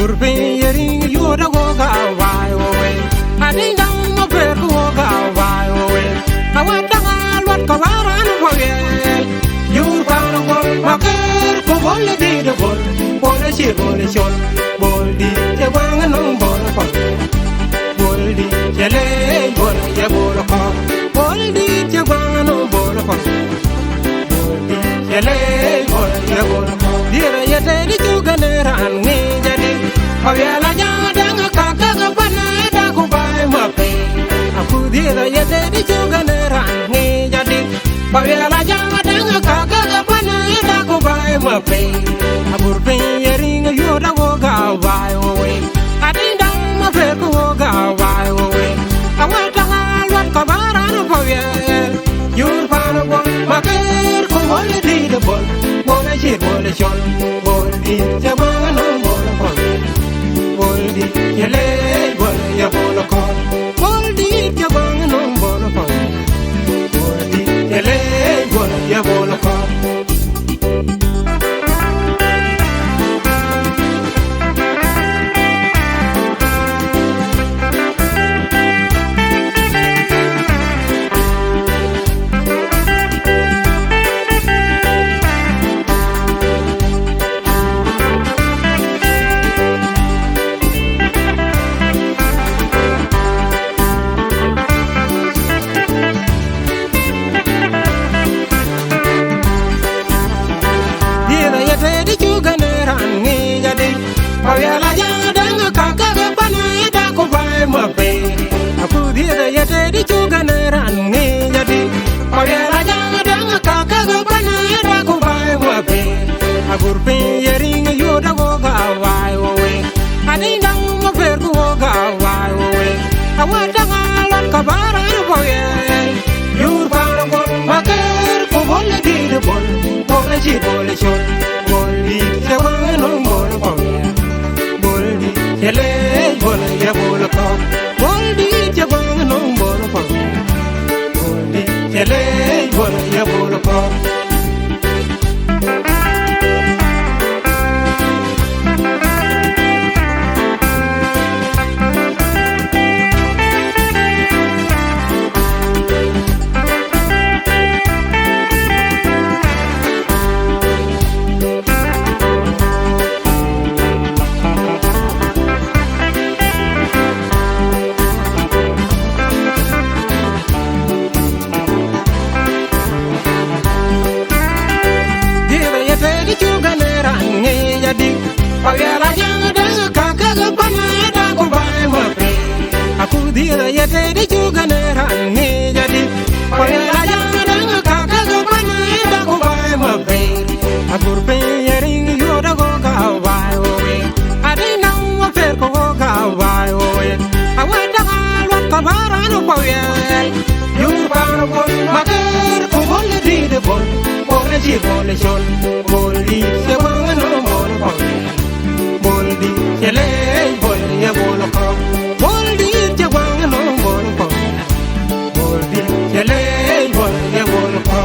Agurpin yering yoda go ga why away. I ding dong my prayer go ga why away. I want to what go around away. You found a one, my girl, go all the day the ball. Ball a ship, ball a shot. Ball the wang and no ball of fun. Ball the jelly, ball a ball of fun. Ball the wang and no ball of fun. Ball the jelly, ball a ball of fun. Dear, I said it you can run me. Oh yeah, la ya dang ka ka ka bana da ku bai ma pe. Aku dia la ya de di juga nerang ni jadi. Oh yeah, la ya dang ka ka ka bana da ku bai ma pe. Abur pe yering yo da wo ga bai o we. Ading dang ma pe ku wo ga bai o we. Awa da wat ka bara no po ye. Yur pa no wo ma ke ku wo le di de bol. Bo le chi bo le chon. Bol di ja ba no bo le po. Boldi, yele, boldi, ya bolo kon. Boldi, ya bang no bolo kon. Boldi, yele, boldi, ya bolo kon. Oh yeah, la ya dang ka ka ka bana da ku bai ma pe. Aku dia da ya de di juga neran ni jadi. Oh yeah, la ya dang ka ka ka bana da ku bai ma pe. Agur pe yering yo da go ga wai o we. Ani dang ma per ku ga wai o we. Awa da ngalot ka bara bo ye. Yur ba bo ma ker ku bol di de bol. Bol ji bol chon. Bol di se wa no bol bo ye. Yele, bol ya bol ko. Bol di ja bang no bol ko. Bol di yele, bol ya bol ko. Oh yeah, la ya dang ka ka ka bana da ku bai ma pe. Aku dia ya de di juga nerang ni jadi. Oh yeah, la ya dang ka ka ka bana da ku bai ma pe. Agur pe yering yo da go ga bai o we. Adi nang wa pe ko ga bai o we. Awa da lot ka bara no po ye. Yu ba no po ma ker ko bol di de bol. Bol ji bol chon. Bol di se wa no bol po. Boldi, yele, boldi, ya bolo ko. Boldi, ya bang no bolo ko. Boldi, yele, boldi, ya bolo ko.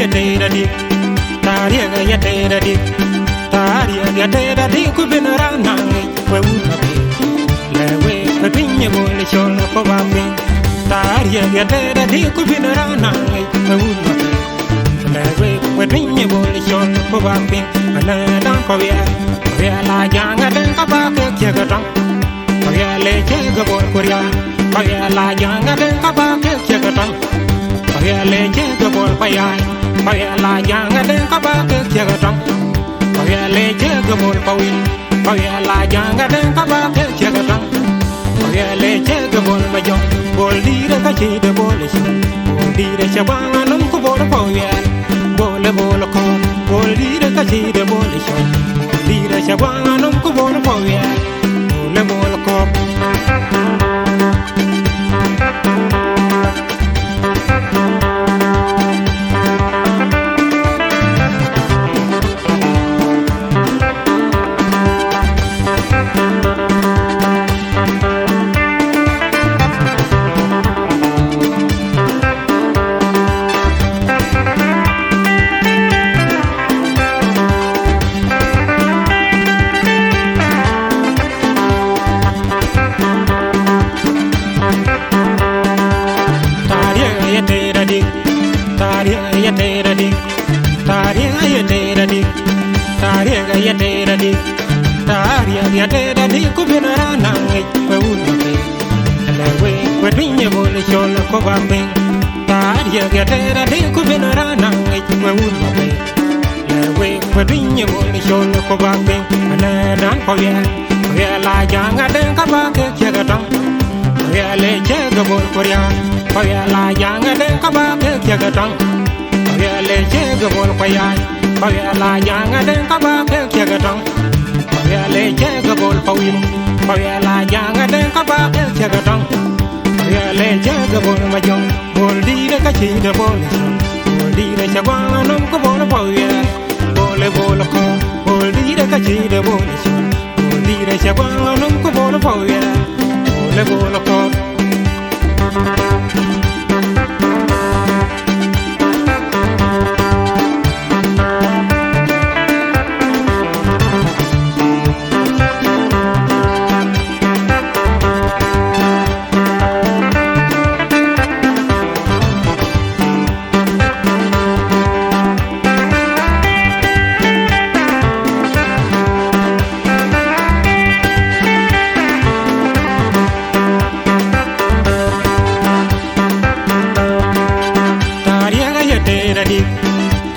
yatera dik tariega yatera dik tariega yatera dik ku binarana we una be lewe we pinye bole chol ko bambe tariega yatera dik ku binarana we una be lewe we pinye bole chol ko bambe ana dan ko ya la janga den ka ba ke chega tang ko ya le chega bol korea ko ya la janga den ka ba ke chega tang ko ya le chega bol pa ya ko ya la janga den ka ba ke chega tang ko ya le chega bol pa win ko ya la janga den ka ba ke chega tang ko ya le chega bol ma jong bol di re ka chi de bol chi bol di re cha ba num ko bol pa ya bol ko bol di re ka chi de bol chi di re cha ba num ko bol pa ya bol ko yatera dik ku binarana we una be lewe we pinye bole chol ko bambe tariega yatera dik ku binarana we una be lewe we pinye bole chol ko bambe ana dan ko ya la janga den ka ba ke chega tang ko ya le chega bol korea ko ya la janga den ka ba ke chega tang ko ya le chega bol pa ya ko ya la janga den ka ba ke chega tang ya le chega bol pa win pa ya la janga den ka ba ke chega tang ya le chega bol ma jong bol di de ka chi de bol bol di de cha ba num ko bol pa ya bol ko bol di de ka chi de bol bol di de cha ba num ko bol pa ya bol ko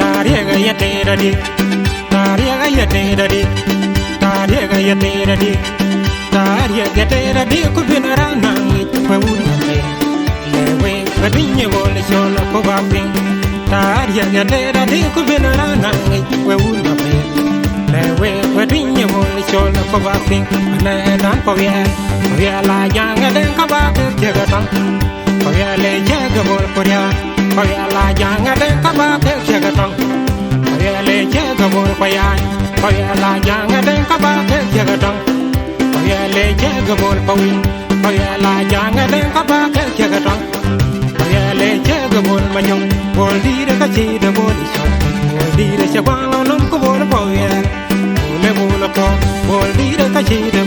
tariega yatera dik tariega yatera dik tariega yatera dik tariega yatera dik ku binarana we una be lewe we pinye bole chol ko bambe tariega yatera dik ku binarana we una be lewe we pinye bole chol ko bambe ana dan ko ya la janga den ka ba ke chega tang ko ya le chega bol korea ko ya la janga den ka ba ke chega tang ko ya le chega bol pa ya ko ya la janga den ka ba ke chega tang ko ya le chega bol pa win ko ya la janga den ka ba ke chega tang ko ya le chega bol ma jong bol di de ka chi de bol chi bol di de cha ba num ko bol pa ya bol ko bol di de ka chi de